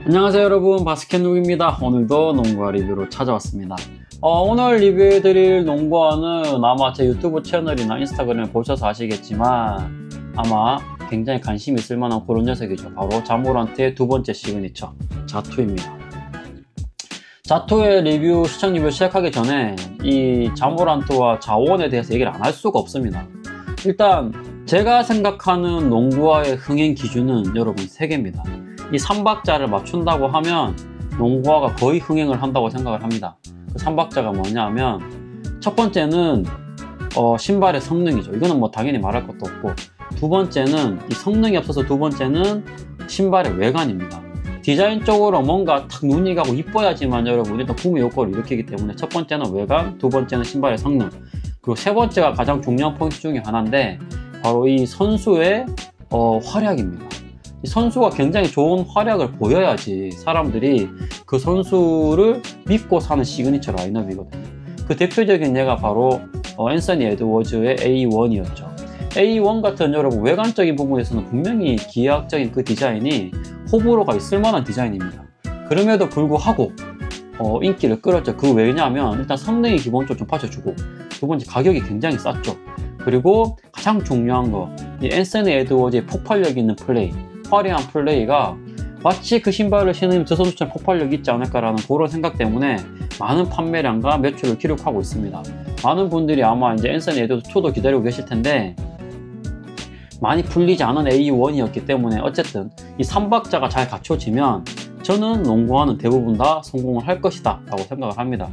안녕하세요 여러분, 바스켓룩입니다. 오늘도 농구화 리뷰로 찾아왔습니다. 오늘 리뷰해드릴 농구화는 아마 제 유튜브 채널이나 인스타그램을 보셔서 아시겠지만 아마 굉장히 관심 있을 만한 그런 녀석이죠. 바로 자모란트의 두 번째 시그니처 자투입니다. 자투의 리뷰, 시청 리뷰 시작하기 전에 이 자모란트와 자원에 대해서 얘기를 안 할 수가 없습니다. 일단 제가 생각하는 농구화의 흥행 기준은 여러분 3개입니다. 이 3박자를 맞춘다고 하면 농구화가 거의 흥행을 한다고 생각을 합니다. 그 3박자가 뭐냐 하면 첫 번째는 신발의 성능이죠. 이거는 뭐 당연히 말할 것도 없고, 두 번째는 이 성능이 없어서 두 번째는 신발의 외관입니다. 디자인적으로 뭔가 탁 눈이 가고 이뻐야지만 여러분 일단 구매 효과를 일으키기 때문에 첫 번째는 외관, 두 번째는 신발의 성능, 그리고 세 번째가 가장 중요한 포인트 중에 하나인데 바로 이 선수의 활약입니다. 이 선수가 굉장히 좋은 활약을 보여야지 사람들이 그 선수를 믿고 사는 시그니처 라인업이거든요. 그 대표적인 예가 바로 앤서니 에드워즈의 A1이었죠. A1 같은 여러분 외관적인 부분에서는 분명히 기하학적인 그 디자인이 호불호가 있을 만한 디자인입니다. 그럼에도 불구하고 인기를 끌었죠. 그 왜냐하면 일단 성능이 기본적으로 좀 받쳐주고, 두 번째 가격이 굉장히 쌌죠. 그리고 가장 중요한 거, 이 앤서니 에드워즈의 폭발력 있는 플레이, 화려한 플레이가 마치 그 신발을 신으면 저 선수처럼 폭발력이 있지 않을까라는 그런 생각 때문에 많은 판매량과 매출을 기록하고 있습니다. 많은 분들이 아마 이제 앤서니 에드워즈 2도 기다리고 계실 텐데 많이 풀리지 않은 A1이었기 때문에 어쨌든 이 3박자가 잘 갖춰지면 저는 농구화는 대부분 다 성공을 할 것이다 라고 생각을 합니다.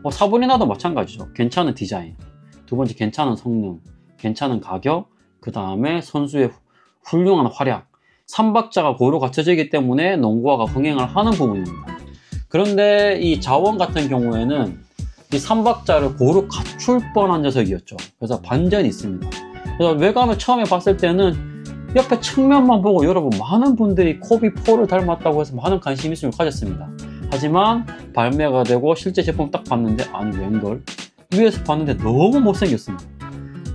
사브리나도 마찬가지죠. 괜찮은 디자인, 두 번째 괜찮은 성능, 괜찮은 가격, 그 다음에 선수의 훌륭한 활약, 3박자가 고루 갖춰지기 때문에 농구화가 흥행을 하는 부분입니다. 그런데 이 자원 같은 경우에는 이 3박자를 고루 갖출 뻔한 녀석이었죠. 그래서 반전이 있습니다. 그래서 외관을 처음에 봤을 때는 옆에 측면만 보고 여러분 많은 분들이 코비 포를 닮았다고 해서 많은 관심 있음을 가졌습니다. 하지만 발매가 되고 실제 제품 딱 봤는데 아니 웬걸? 위에서 봤는데 너무 못생겼습니다.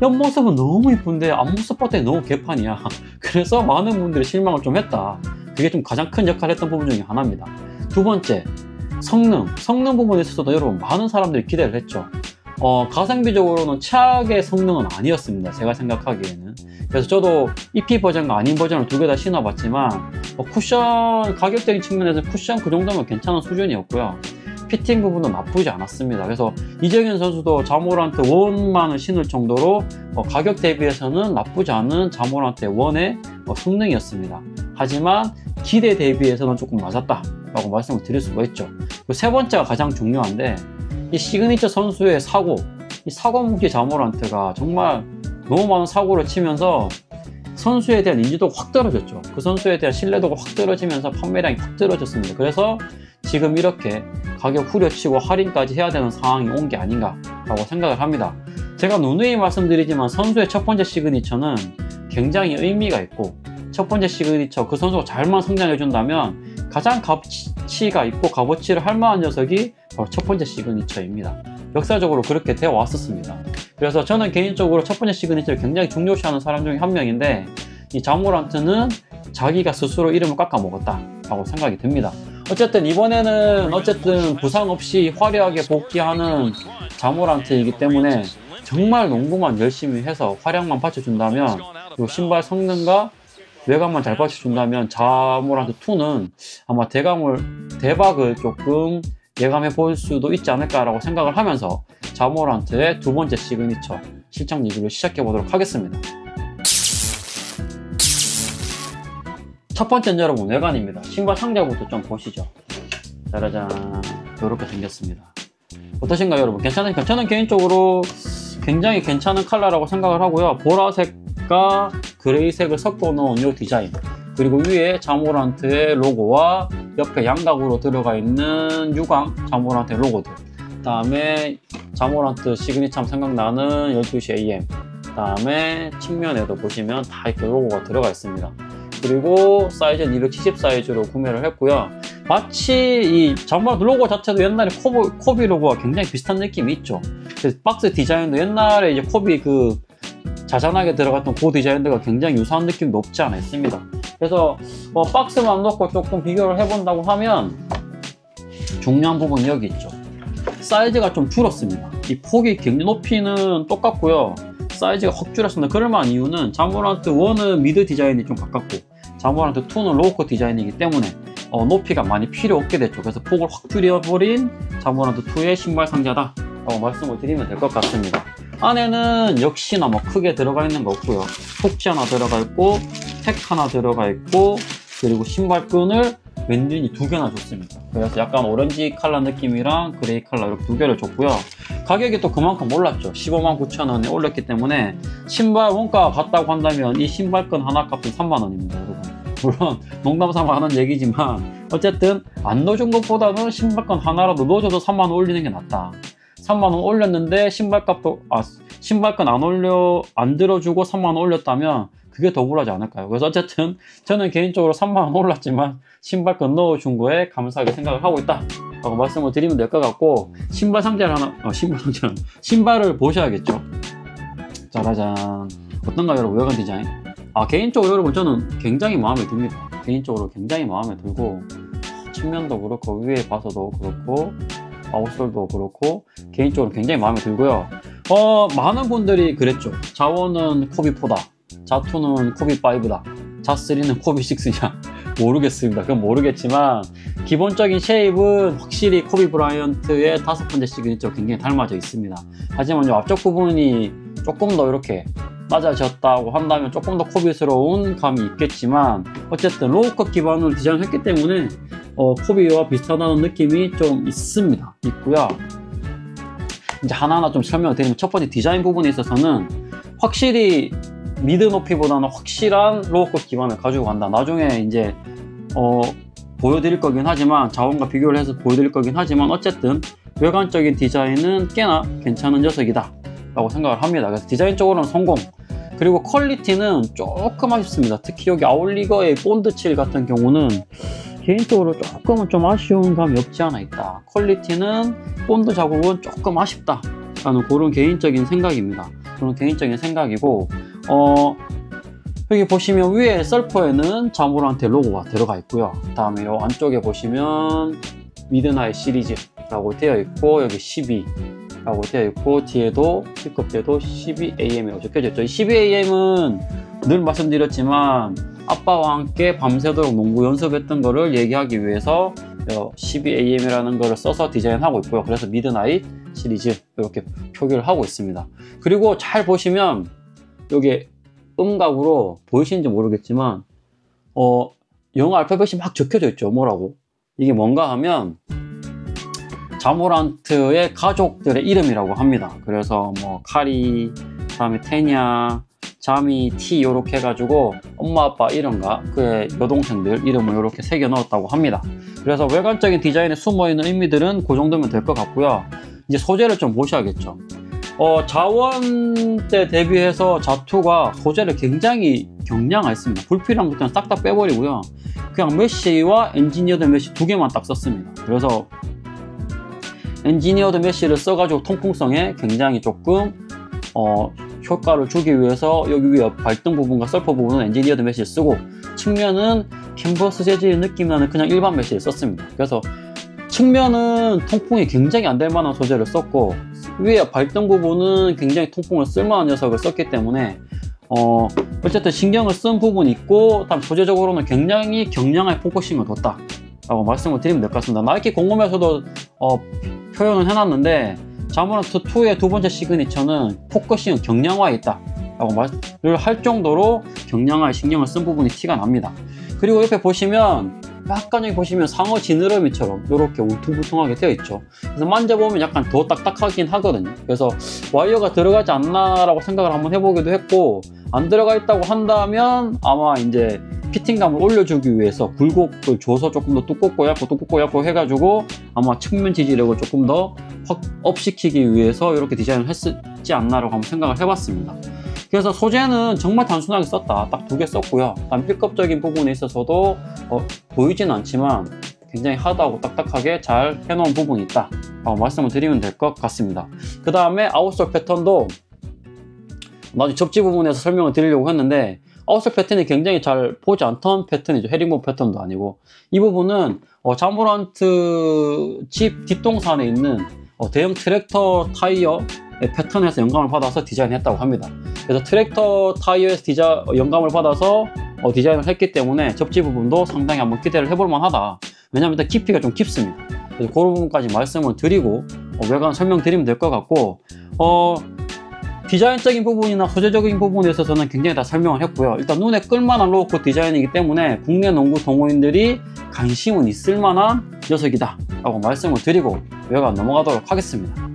옆모습은 너무 이쁜데 앞모습 봤더니 너무 개판이야. 그래서 많은 분들이 실망을 좀 했다. 그게 좀 가장 큰 역할을 했던 부분 중에 하나입니다. 두 번째, 성능 부분에 있어서도 여러분 많은 사람들이 기대를 했죠. 가성비적으로는 최악의 성능은 아니었습니다. 제가 생각하기에는. 그래서 저도 EP 버전과 아닌 버전을 두 개 다 신어봤지만 쿠션, 가격적인 측면에서 쿠션 그 정도면 괜찮은 수준이었고요. 피팅 부분도 나쁘지 않았습니다. 그래서 이정현 선수도 자모란트 1만을 신을 정도로 가격 대비해서는 나쁘지 않은 자모란트 1의 성능이었습니다. 하지만 기대 대비해서는 조금 낮았다 라고 말씀을 드릴 수가 있죠. 세 번째가 가장 중요한데 이 시그니처 선수의 사고, 이 사고뭉치 자모란트가 정말 너무 많은 사고를 치면서 선수에 대한 인지도가 확 떨어졌죠. 그 선수에 대한 신뢰도가 확 떨어지면서 판매량이 확 떨어졌습니다. 그래서 지금 이렇게 가격 후려치고 할인까지 해야 되는 상황이 온 게 아닌가 라고 생각을 합니다. 제가 누누이 말씀드리지만 선수의 첫 번째 시그니처는 굉장히 의미가 있고, 첫 번째 시그니처 그 선수가 잘만 성장해 준다면 가장 가치가 있고 값어치를 할 만한 녀석이 바로 첫 번째 시그니처입니다. 역사적으로 그렇게 되어 왔었습니다. 그래서 저는 개인적으로 첫 번째 시그니처를 굉장히 중요시하는 사람 중에 한 명인데, 이 자모란트는 자기가 스스로 이름을 깎아먹었다 라고 생각이 듭니다. 어쨌든 이번에는 부상 없이 화려하게 복귀하는 자모란트이기 때문에 정말 농구만 열심히 해서 활약만 받쳐준다면, 그리고 신발 성능과 외관만 잘 받쳐준다면 자모란트 2는 아마 대박을 조금 예감해 볼 수도 있지 않을까라고 생각을 하면서 자모란트의 두 번째 시그니처 실장 리뷰를 시작해 보도록 하겠습니다. 첫 번째는 여러분 외관입니다. 신발 상자부터 좀 보시죠. 짜라잔, 이렇게 생겼습니다. 어떠신가요 여러분? 저는 개인적으로 굉장히 괜찮은 컬러라고 생각을 하고요. 보라색과 그레이색을 섞어 놓은 이 디자인, 그리고 위에 자모란트의 로고와 옆에 양각으로 들어가 있는 유광 자모란트 로고들, 그 다음에 자모란트 시그니처 생각나는 12시 AM, 그 다음에 측면에도 보시면 다 이렇게 로고가 들어가 있습니다. 그리고 사이즈는 270 사이즈로 구매를 했고요. 마치 이 자모란트 로고 자체도 옛날에 코비 로고와 굉장히 비슷한 느낌이 있죠. 그래서 박스 디자인도 옛날에 이제 코비 그 자잘하게 들어갔던 그 디자인들과 굉장히 유사한 느낌도 없지 않아 있습니다. 그래서 박스만 놓고 조금 비교를 해본다고 하면 중요한 부분이 여기 있죠. 사이즈가 좀 줄었습니다. 이 폭이 굉장히 높이는 똑같고요. 사이즈가 확 줄었습니다. 그럴 만한 이유는 자모란트 1은 미드 디자인이 좀 가깝고 자모란트 2는 로우컷 디자인이기 때문에 높이가 많이 필요 없게 됐죠. 그래서 폭을 확 줄여버린 자모란트 2의 신발 상자다 라고 말씀을 드리면 될 것 같습니다. 안에는 역시나 뭐 크게 들어가 있는 거 없고요. 폭지 하나 들어가 있고 택 하나 들어가 있고 그리고 신발끈을 왼손이 2개나 줬습니다. 그래서 약간 오렌지 컬러 느낌이랑 그레이 컬러 이렇게 2개를 줬고요. 가격이 또 그만큼 올랐죠. 159,000원에 올랐기 때문에 신발 원가 같다고 한다면 이 신발끈 하나 값은 30,000원입니다, 여러분. 물론 농담 삼아 하는 얘기지만 어쨌든 안 넣어준 것보다는 신발끈 하나라도 넣어줘서 30,000원 올리는 게 낫다. 30,000원 올렸는데 신발값도 신발끈 안 들어주고 30,000원 올렸다면 그게 더 억울하지 않을까요? 그래서 어쨌든 저는 개인적으로 30,000원 올랐지만 신발끈 넣어준 거에 감사하게 생각을 하고 있다 라고 말씀을 드리면 될 것 같고, 신발 상자를 신발을 보셔야겠죠. 짜라잔, 어떤가요 여러분? 외관 디자인 개인적으로 여러분 저는 굉장히 마음에 듭니다. 개인적으로 굉장히 마음에 들고 측면도 그렇고 위에 봐서도 그렇고 아웃솔도 그렇고 개인적으로 굉장히 마음에 들고요. 많은 분들이 그랬죠. 자1은 코비4다, 자2는 코비5다, 자3는 코비6냐 모르겠습니다. 그건 모르겠지만 기본적인 쉐입은 확실히 코비 브라이언트의 5번째 시그니처 굉장히 닮아져 있습니다. 하지만 이 앞쪽 부분이 조금 더 이렇게 낮아졌다고 한다면 조금 더 코비스러운 감이 있겠지만 어쨌든 로우컷 기반으로 디자인을 했기 때문에 코비와 비슷하다는 느낌이 좀 있고요. 이제 하나하나 좀 설명을 드리면, 첫 번째 디자인 부분에 있어서는 확실히 미드 높이보다는 확실한 로우컷 기반을 가지고 간다. 나중에 이제 보여드릴 거긴 하지만, 자원과 비교를 해서 보여드릴 거긴 하지만 어쨌든 외관적인 디자인은 꽤나 괜찮은 녀석이다 라고 생각을 합니다. 그래서 디자인적으로는 성공. 그리고 퀄리티는 조금 아쉽습니다. 특히 여기 아웃리거의 본드 칠 같은 경우는 개인적으로 조금은 좀 아쉬운 감이 없지 않아 있다. 퀄리티는 본드 자국은 조금 아쉽다 라는 그런 개인적인 생각입니다. 그런 개인적인 생각이고, 여기 보시면 위에 썰퍼에는 자모란트 로고가 들어가 있고요. 그 다음에 요 안쪽에 보시면 미드나잇 시리즈라고 되어 있고, 여기 12 라고 되어 있고, 뒤에도 픽업대도 12AM이라고 적혀져 있죠. 이 12AM은 늘 말씀드렸지만 아빠와 함께 밤새도록 농구 연습했던 거를 얘기하기 위해서 12AM이라는 거를 써서 디자인하고 있고요. 그래서 미드나잇 시리즈 이렇게 표기를 하고 있습니다. 그리고 잘 보시면 여기 음각으로 보이시는지 모르겠지만 영어 알파벳이 막 적혀져 있죠. 뭐라고? 이게 뭔가 하면 자모란트의 가족들의 이름이라고 합니다. 그래서 뭐 카리, 그다음에 테냐, 자미, 티 이렇게 해가지고 엄마 아빠 이름과 그의 여동생들 이름을 이렇게 새겨 넣었다고 합니다. 그래서 외관적인 디자인에 숨어있는 의미들은 그 정도면 될 것 같고요. 이제 소재를 좀 보셔야겠죠. 자1 때 대비해서 자2가 소재를 굉장히 경량했습니다. 불필요한 것들은 싹 다 빼버리고요. 그냥 메쉬와 엔지니어드 메쉬 2개만 딱 썼습니다. 그래서 엔지니어드 메쉬를 써가지고 통풍성에 굉장히 조금 효과를 주기 위해서 여기 위에 발등 부분과 썰퍼 부분은 엔지니어드 메쉬를 쓰고, 측면은 캔버스 재질 느낌 나는 그냥 일반 메쉬를 썼습니다. 그래서 측면은 통풍이 굉장히 안 될 만한 소재를 썼고, 위에 발등 부분은 굉장히 통풍을 쓸만한 녀석을 썼기 때문에 어쨌든 신경을 쓴 부분이 있고, 다음 소재적으로는 굉장히 경량하게 포커싱을 뒀다 라고 말씀을 드리면 될 것 같습니다. 나이키 공홈에서도 표현을 해놨는데, 자모란트 2의 2번째 시그니처는 포커싱은 경량화에 있다 라고 말을 할 정도로 경량화에 신경을 쓴 부분이 티가 납니다. 그리고 옆에 보시면 약간 여기 보시면 상어 지느러미처럼 이렇게 울퉁불퉁하게 되어 있죠. 그래서 만져보면 약간 더 딱딱하긴 하거든요. 그래서 와이어가 들어가지 않나 라고 생각을 한번 해보기도 했고, 안 들어가 있다고 한다면 아마 이제 피팅감을 올려주기 위해서 굴곡을 줘서 조금 더 두껍고 얇고 해가지고 아마 측면 지지력을 조금 더 확 업시키기 위해서 이렇게 디자인을 했지 않나라고 한번 생각을 해봤습니다. 그래서 소재는 정말 단순하게 썼다. 딱 2개 썼고요. 다음 픽업적인 부분에 있어서도 보이진 않지만 굉장히 하드하고 딱딱하게 잘 해놓은 부분이 있다 라고 말씀을 드리면 될 것 같습니다. 그 다음에 아웃솔 패턴도 나중에 접지 부분에서 설명을 드리려고 했는데, 아웃솔 패턴이 굉장히 잘 보지 않던 패턴이죠. 헤링본 패턴도 아니고. 이 부분은 자모란트 집 뒷동산에 있는 대형 트랙터 타이어 패턴에서 영감을 받아서 디자인했다고 합니다. 그래서 트랙터 타이어에서 영감을 받아서 디자인을 했기 때문에 접지 부분도 상당히 한번 기대를 해볼 만하다. 왜냐하면 일단 깊이가 좀 깊습니다. 그래서 그런 부분까지 말씀을 드리고 외관 설명드리면 될 것 같고, 디자인적인 부분이나 소재적인 부분에 있어서는 굉장히 다 설명을 했고요. 일단 눈에 끌만한 로우컷 디자인이기 때문에 국내 농구 동호인들이 관심은 있을 만한 녀석이다 라고 말씀을 드리고 외관 넘어가도록 하겠습니다.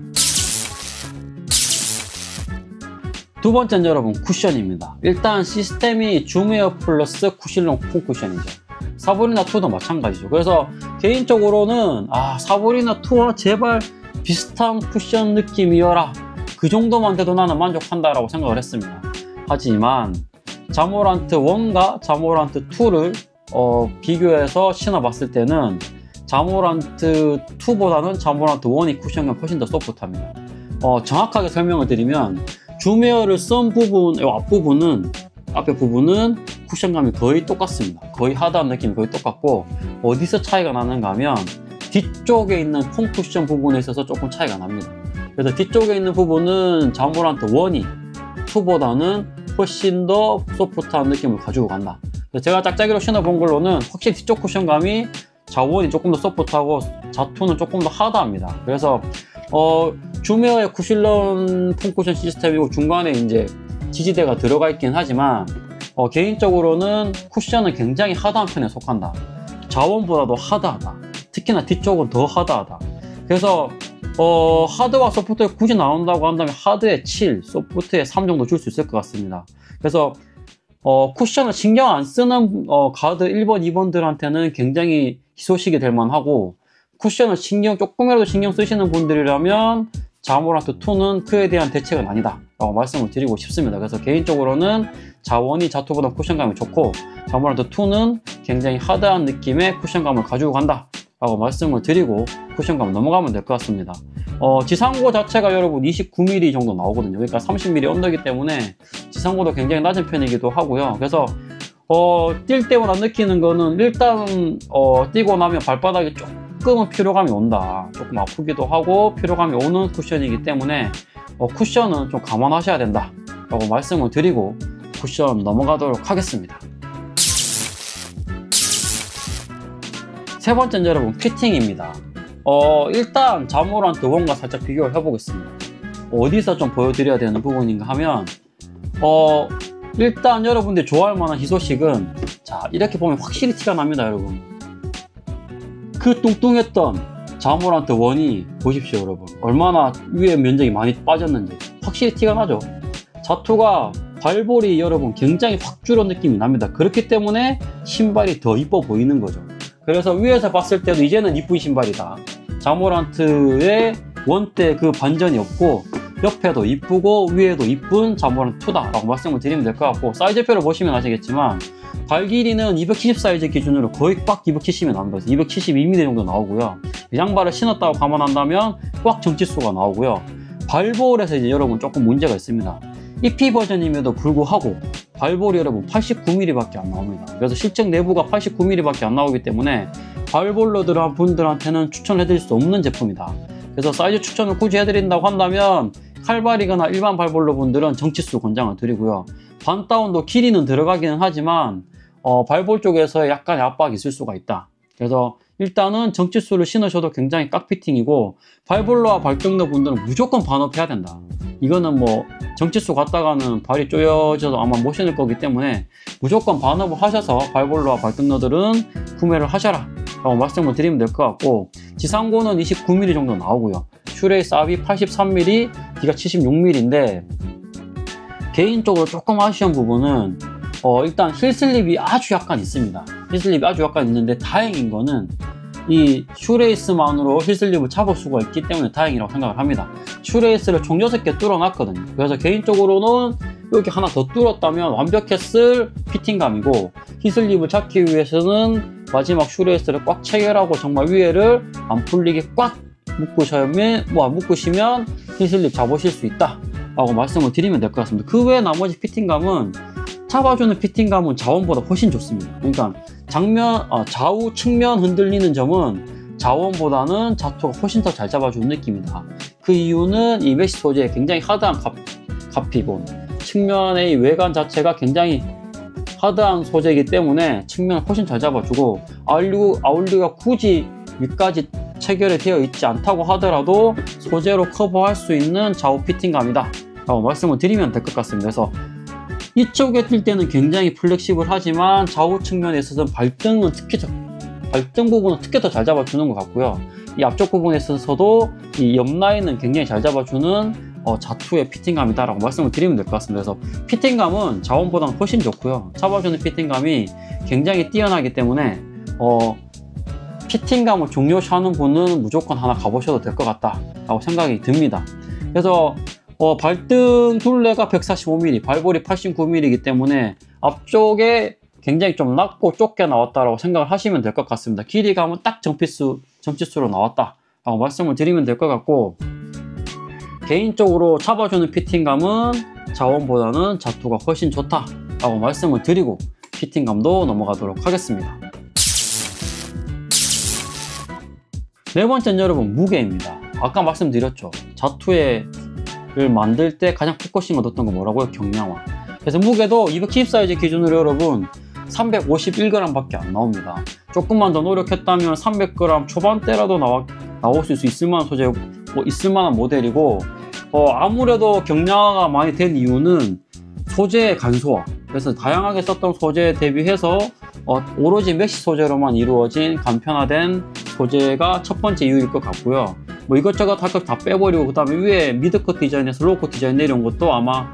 두 번째는 여러분 쿠션입니다. 일단 시스템이 줌웨어 플러스 쿠실롱 폼쿠션이죠. 사브리나2도 마찬가지죠. 그래서 개인적으로는 사브리나2와 제발 비슷한 쿠션 느낌이어라, 그 정도만 돼도 나는 만족한다라고 생각을 했습니다. 하지만 자모란트 1과 자모란트 2를 비교해서 신어봤을 때는 자모란트 2보다는 자모란트 1이 쿠션감이 훨씬 더 소프트합니다. 정확하게 설명을 드리면 줌웨어를 쓴 부분, 앞에 부분은 쿠션감이 거의 똑같습니다. 거의 하드한 느낌이 거의 똑같고, 어디서 차이가 나는가 하면 뒤쪽에 있는 폼 쿠션 부분에 있어서 조금 차이가 납니다. 그래서 뒤쪽에 있는 부분은 자모란트 1이 2보다는 훨씬 더 소프트한 느낌을 가지고 간다. 제가 짝짝이로 신어본 걸로는 확실히 뒤쪽 쿠션감이 자1이 조금 더 소프트하고 자2는 조금 더 하드합니다. 그래서 줌웨어의 쿠실런 폼 쿠션 시스템이고 중간에 이제 지지대가 들어가 있긴 하지만 개인적으로는 쿠션은 굉장히 하드한 편에 속한다. 자1보다도 하드하다. 특히나 뒤쪽은 더 하드하다. 그래서 하드와 소프트에 굳이 나온다고 한다면 하드에 7, 소프트에 3 정도 줄 수 있을 것 같습니다. 그래서 쿠션을 신경 안 쓰는 가드 1번, 2번들한테는 굉장히 희소식이 될 만하고, 쿠션을 조금이라도 신경 쓰시는 분들이라면 자모란트 2는 그에 대한 대책은 아니다 라고 말씀을 드리고 싶습니다. 그래서 개인적으로는 자1이 자2보다 쿠션감이 좋고, 자모란트 2는 굉장히 하드한 느낌의 쿠션감을 가지고 간다 라고 말씀을 드리고 쿠션감 넘어가면 될 것 같습니다. 지상고 자체가 여러분 29mm 정도 나오거든요. 그러니까 30mm 언더이기 때문에 지상고도 굉장히 낮은 편이기도 하고요. 그래서 뛸 때마다 느끼는 거는 일단 뛰고 나면 발바닥에 조금은 피로감이 온다. 조금 아프기도 하고 피로감이 오는 쿠션이기 때문에 쿠션은 좀 감안하셔야 된다 라고 말씀을 드리고 쿠션 넘어가도록 하겠습니다. 세 번째는 여러분 피팅입니다. 일단 자모란트 1과 살짝 비교를 해보겠습니다. 어디서 좀 보여드려야 되는 부분인가 하면 일단 여러분들이 좋아할 만한 희소식은, 자, 이렇게 보면 확실히 티가 납니다. 여러분, 그 뚱뚱했던 자모란트 1이 보십시오. 여러분, 얼마나 위에 면적이 많이 빠졌는지 확실히 티가 나죠. 자2가 발볼이 여러분 굉장히 확 줄은 느낌이 납니다. 그렇기 때문에 신발이 더 이뻐 보이는 거죠. 그래서 위에서 봤을 때도 이제는 이쁜 신발이다. 자모란트의 1 때 그 반전이 없고 옆에도 이쁘고 위에도 이쁜 자모란트 2다 라고 말씀을 드리면 될 것 같고, 사이즈표를 보시면 아시겠지만 발 길이는 270 사이즈 기준으로 거의 꽉 270이 나옵니다. 272mm 정도 나오고요. 양발을 신었다고 감안한다면 꽉 정치수가 나오고요. 발볼에서 이제 여러분 조금 문제가 있습니다. EP 버전임에도 불구하고 발볼이 여러분 89mm 밖에 안 나옵니다. 그래서 실측 내부가 89mm 밖에 안 나오기 때문에 발볼로 들어간 분들한테는 추천을 해드릴 수 없는 제품이다. 그래서 사이즈 추천을 굳이 해드린다고 한다면 칼발이거나 일반 발볼로 분들은 정치수 권장을 드리고요. 반다운도 길이는 들어가기는 하지만 발볼 쪽에서 약간의 압박이 있을 수가 있다. 그래서 일단은 정치수를 신으셔도 굉장히 깍피팅이고, 발볼로와 발등너 분들은 무조건 반업 해야 된다. 이거는 뭐 정치수 갔다가는 발이 쪼여져서 아마 못 신을 거기 때문에 무조건 반업을 하셔서 발볼로와 발등너들은 구매를 하셔라 라고 말씀을 드리면 될 것 같고, 지상고는 29mm 정도 나오고요. 슈레이스 압이 83mm, D가 76mm인데 개인적으로 조금 아쉬운 부분은 일단 힐슬립이 아주 약간 있습니다. 힐슬립이 아주 약간 있는데 다행인 거는 이 슈레이스만으로 힐슬립을 잡을 수가 있기 때문에 다행이라고 생각을 합니다. 슈레이스를 총 6개 뚫어놨거든요. 그래서 개인적으로는 이렇게 하나 더 뚫었다면 완벽했을 피팅감이고, 힐슬립을 잡기 위해서는 마지막 슈레이스를 꽉 체결하고 정말 위에를 안 풀리게 꽉 묶으시면 힐슬립 잡으실 수 있다 라고 말씀을 드리면 될 것 같습니다. 그 외 나머지 피팅감은 잡아주는 피팅감은 자원보다 훨씬 좋습니다. 그러니까 좌우 측면 흔들리는 점은 자원보다는 자투가 훨씬 더 잘 잡아주는 느낌이다. 그 이유는 이 메쉬 소재에 굉장히 하드한 가피본, 측면의 외관 자체가 굉장히 하드한 소재이기 때문에 측면을 훨씬 잘 잡아주고, 아울류가 굳이 위까지 체결이 되어 있지 않다고 하더라도 소재로 커버할 수 있는 좌우 피팅감이다 라고 말씀을 드리면 될 것 같습니다. 그래서 이쪽에 뛸 때는 굉장히 플렉시블 하지만 좌우 측면에 있어서는 발등 부분은 특히 더 잘 잡아주는 것 같고요. 이 앞쪽 부분에 있어서도 이 옆 라인은 굉장히 잘 잡아주는 자투의 피팅감이다 라고 말씀을 드리면 될 것 같습니다. 그래서 피팅감은 자원보다는 훨씬 좋고요. 잡아주는 피팅감이 굉장히 뛰어나기 때문에 피팅감을 중요시하는 분은 무조건 하나 가보셔도 될 것 같다 라고 생각이 듭니다. 그래서 발등 둘레가 145mm, 발볼이 89mm이기 때문에 앞쪽에 굉장히 좀 낮고 좁게 나왔다라고 생각을 하시면 될 것 같습니다. 길이감은 딱 정치수로 나왔다 라고 말씀을 드리면 될 것 같고, 개인적으로 잡아주는 피팅감은 자원보다는 자투가 훨씬 좋다 라고 말씀을 드리고 피팅감도 넘어가도록 하겠습니다. 네 번째는 여러분 무게입니다. 아까 말씀드렸죠. 자투를 만들 때 가장 포커싱을 뒀던 건 뭐라고요? 경량화. 그래서 무게도 210 사이즈 기준으로 여러분 351g 밖에 안 나옵니다. 조금만 더 노력했다면 300g 초반대라도 나올 수 있을 만한 소재, 있을 만한 모델이고, 아무래도 경량화가 많이 된 이유는 소재의 간소화. 그래서 다양하게 썼던 소재에 대비해서 오로지 메쉬 소재로만 이루어진 간편화된 소재가 첫 번째 이유일 것 같고요. 뭐 이것저것 할 것 다 빼버리고 그 다음에 위에 미드컷 디자인에서 로우컷 디자인 내려온 것도 아마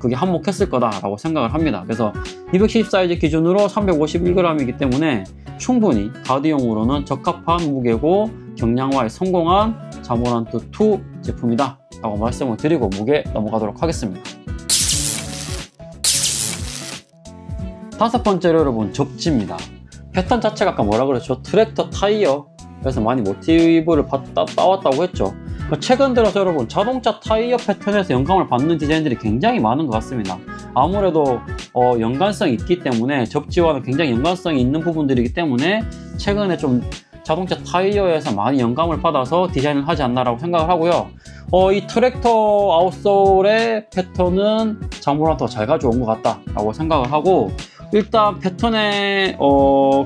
그게 한몫했을 거다라고 생각을 합니다. 그래서 210 사이즈 기준으로 351g이기 때문에 충분히 가드용으로는 적합한 무게고 경량화에 성공한 자모란트 2 제품이다 라고 말씀을 드리고 무게 넘어가도록 하겠습니다. 다섯 번째로 여러분 접지입니다. 패턴 자체가 아까 뭐라 그랬죠? 트랙터 타이어. 그래서 많이 모티브를 따왔다고 했죠. 최근 들어서 여러분 자동차 타이어 패턴에서 영감을 받는 디자인들이 굉장히 많은 것 같습니다. 아무래도 연관성이 있기 때문에, 접지와는 굉장히 연관성이 있는 부분들이기 때문에 최근에 좀 자동차 타이어에서 많이 영감을 받아서 디자인을 하지 않나라고 생각을 하고요. 이 트랙터 아웃솔의 패턴은 자모란트가 잘 가져온 것 같다라고 생각을 하고, 일단 패턴의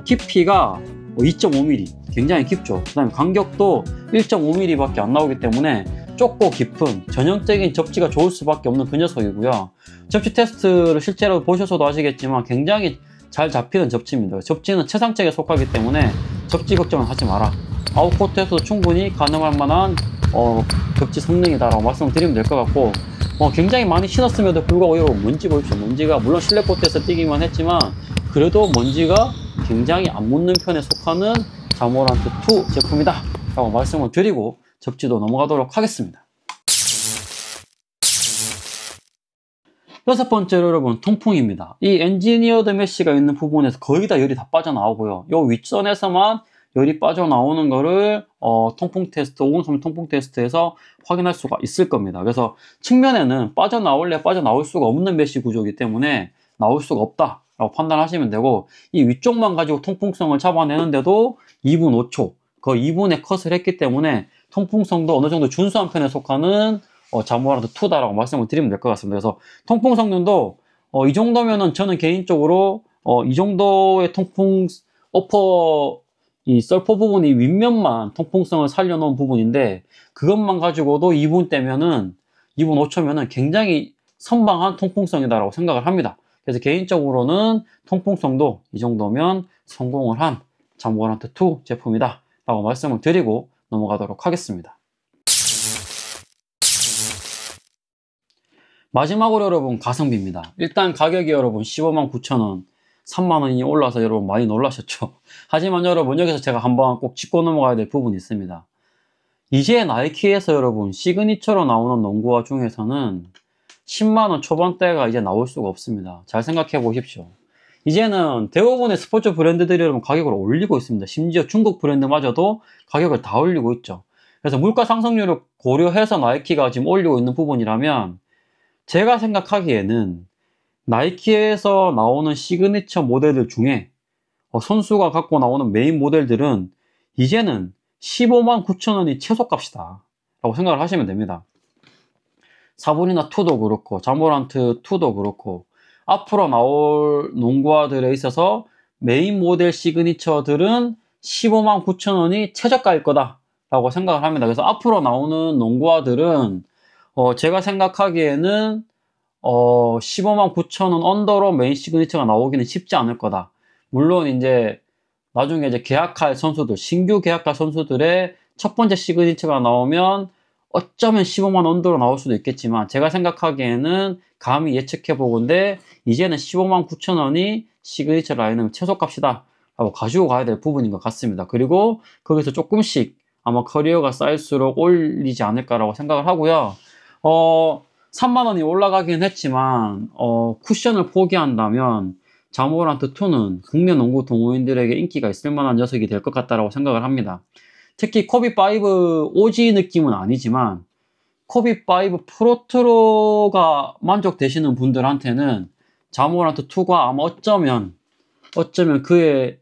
깊이가 2.5mm 굉장히 깊죠. 그 다음에 간격도 1.5mm 밖에 안 나오기 때문에 좁고 깊은 전형적인 접지가 좋을 수밖에 없는 그 녀석이고요. 접지 테스트를 실제로 보셔서도 아시겠지만 굉장히 잘 잡히는 접지입니다. 접지는 최상책에 속하기 때문에 접지 걱정은 하지 마라. 아웃코트에서도 충분히 가능할 만한 접지 성능이다라고 말씀드리면 될 것 같고, 굉장히 많이 신었음에도 불구하고 여러분 먼지 보십시오. 먼지가 물론 실내 코트에서 뛰기만 했지만 그래도 먼지가 굉장히 안 묻는 편에 속하는 자모란트 2 제품이다 라고 말씀을 드리고 접지도 넘어가도록 하겠습니다. 여섯 번째로 여러분 통풍입니다. 이 엔지니어드 메쉬가 있는 부분에서 거의 다 열이 다 빠져나오고요. 요 윗선에서만 열이 빠져나오는 거를 통풍 테스트, 5030 통풍 테스트에서 확인할 수가 있을 겁니다. 그래서 측면에는 빠져나올 수가 없는 메쉬 구조이기 때문에 나올 수가 없다 라고 판단하시면 되고, 이 위쪽만 가지고 통풍성을 잡아내는데도 2분 5초, 거의 2분의 컷을 했기 때문에 통풍성도 어느 정도 준수한 편에 속하는 자모란트 2다라고 말씀을 드리면 될 것 같습니다. 그래서 통풍 성능도 이 정도면은 저는 개인적으로 이 정도의 통풍 이 썰포 부분이 윗면만 통풍성을 살려놓은 부분인데 그것만 가지고도 2분 5초면은 굉장히 선방한 통풍성이다라고 생각을 합니다. 그래서 개인적으로는 통풍성도 이 정도면 성공을 한 자모란트 2 제품이다 라고 말씀을 드리고 넘어가도록 하겠습니다. 마지막으로 여러분 가성비입니다. 일단 가격이 여러분 159,000원, 30,000원이 올라서 여러분 많이 놀라셨죠. 하지만 여러분 여기서 제가 한번 꼭 짚고 넘어가야 될 부분이 있습니다. 이제 나이키에서 여러분 시그니처로 나오는 농구화 중에서는 10만원 초반대가 이제 나올 수가 없습니다. 잘 생각해 보십시오. 이제는 대부분의 스포츠 브랜드들이 여러분 가격을 올리고 있습니다. 심지어 중국 브랜드마저도 가격을 다 올리고 있죠. 그래서 물가 상승률을 고려해서 나이키가 지금 올리고 있는 부분이라면 제가 생각하기에는 나이키에서 나오는 시그니처 모델들 중에 선수가 갖고 나오는 메인 모델들은 이제는 15만 9천 원이 최소값이다 라고 생각을 하시면 됩니다. 사보니나 2도 그렇고 자모란트 2도 그렇고 앞으로 나올 농구화들에 있어서 메인 모델 시그니처들은 15만 9천 원이 최저가일 거다 라고 생각을 합니다. 그래서 앞으로 나오는 농구화들은 제가 생각하기에는 15만 9천 원 언더로 메인 시그니처가 나오기는 쉽지 않을 거다. 물론 이제 나중에 이제 계약할 선수들, 신규 계약할 선수들의 첫 번째 시그니처가 나오면 어쩌면 15만 언더로 나올 수도 있겠지만 제가 생각하기에는 감히 예측해 보건데 이제는 15만 9천 원이 시그니처 라인은 최소값이다 라고 가지고 가야 될 부분인 것 같습니다. 그리고 거기서 조금씩 아마 커리어가 쌓일수록 올리지 않을까라고 생각을 하고요. 3만 원이 올라가긴 했지만 쿠션을 포기한다면 자모란트 2는 국내 농구 동호인들에게 인기가 있을 만한 녀석이 될 것 같다라고 생각을 합니다. 특히 코비5 OG 느낌은 아니지만 코비5 프로트로가 만족되시는 분들한테는 자모란트 2가 아마 어쩌면 그의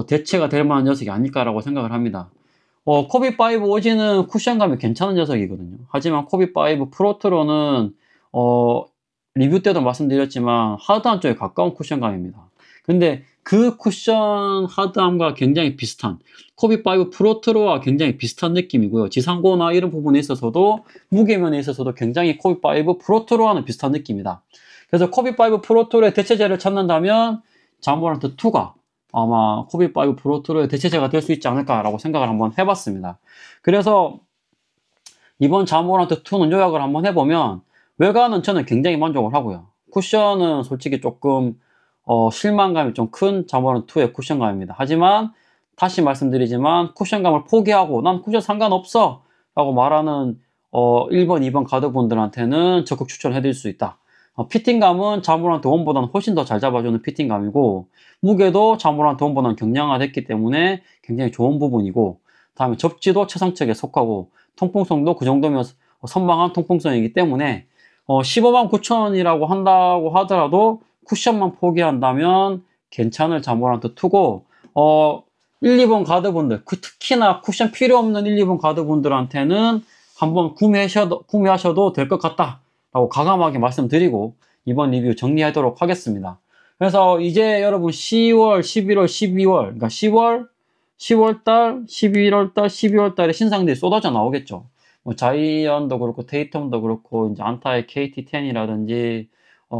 대체가 될 만한 녀석이 아닐까라고 생각을 합니다. 코비5 OG는 쿠션감이 괜찮은 녀석이거든요. 하지만 코비5 프로트로는 리뷰 때도 말씀드렸지만 하드함 쪽에 가까운 쿠션감입니다. 근데 그 쿠션 하드함과 굉장히 비슷한 코비5 프로트로와 굉장히 비슷한 느낌이고요. 지상고나 이런 부분에 있어서도 무게면에 있어서도 굉장히 코비5 프로트로와는 비슷한 느낌이다. 그래서 코비5 프로트로의 대체제를 찾는다면 자모란트 2가 아마 코비5 프로트로의 대체제가 될 수 있지 않을까라고 생각을 한번 해봤습니다. 그래서 이번 자모란트 2는 요약을 한번 해보면 외관은 저는 굉장히 만족을 하고요. 쿠션은 솔직히 조금 실망감이 좀 큰 자모란트 2의 쿠션감입니다. 하지만 다시 말씀드리지만 쿠션감을 포기하고 난 쿠션 상관없어 라고 말하는 1번, 2번 가드분들한테는 적극 추천해드릴 수 있다. 피팅감은 자모란트 1보다는 훨씬 더 잘 잡아주는 피팅감이고 무게도 자모란트 1보다는 경량화됐기 때문에 굉장히 좋은 부분이고 다음에 접지도 최상책에 속하고 통풍성도 그 정도면 선망한 통풍성이기 때문에 15만 9천 원이라고 한다고 하더라도 쿠션만 포기한다면 괜찮을 자모란트 2고 1, 2번 가드분들 특히나 쿠션 필요 없는 1, 2번 가드분들한테는 한번 구매하셔도 될 것 같다 라고 과감하게 말씀드리고 이번 리뷰 정리하도록 하겠습니다. 그래서 이제 여러분 10월, 11월, 12월 그러니까 10월달, 11월달, 12월달에 신상들이 쏟아져 나오겠죠. 뭐 자이언도 그렇고 테이텀도 그렇고 이제 안타의 KT10이라든지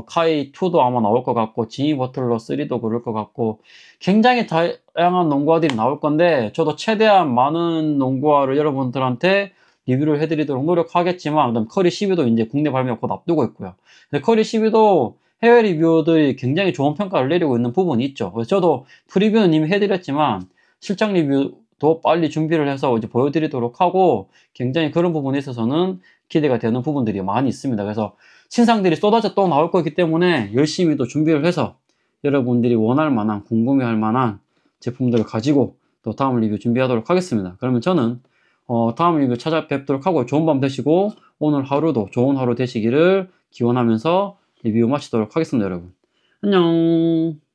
카이 2도 아마 나올 것 같고 지미 버틀러 3도 그럴 것 같고 굉장히 다양한 농구화들이 나올 건데 저도 최대한 많은 농구화를 여러분들한테 리뷰를 해드리도록 노력하겠지만 그다음 커리 12도 이제 국내 발매 곧 앞두고 있고요. 근데 커리 12도 해외 리뷰들이 굉장히 좋은 평가를 내리고 있는 부분이 있죠. 그래서 저도 프리뷰는 이미 해드렸지만 실장 리뷰도 빨리 준비를 해서 이제 보여드리도록 하고 굉장히 그런 부분에 있어서는 기대가 되는 부분들이 많이 있습니다. 그래서 신상들이 쏟아져 또 나올 거기 때문에 열심히 또 준비를 해서 여러분들이 원할 만한 궁금해할 만한 제품들을 가지고 또 다음 리뷰 준비하도록 하겠습니다. 그러면 저는 다음 리뷰 찾아뵙도록 하고 좋은 밤 되시고 오늘 하루도 좋은 하루 되시기를 기원하면서 리뷰 마치도록 하겠습니다. 여러분 안녕.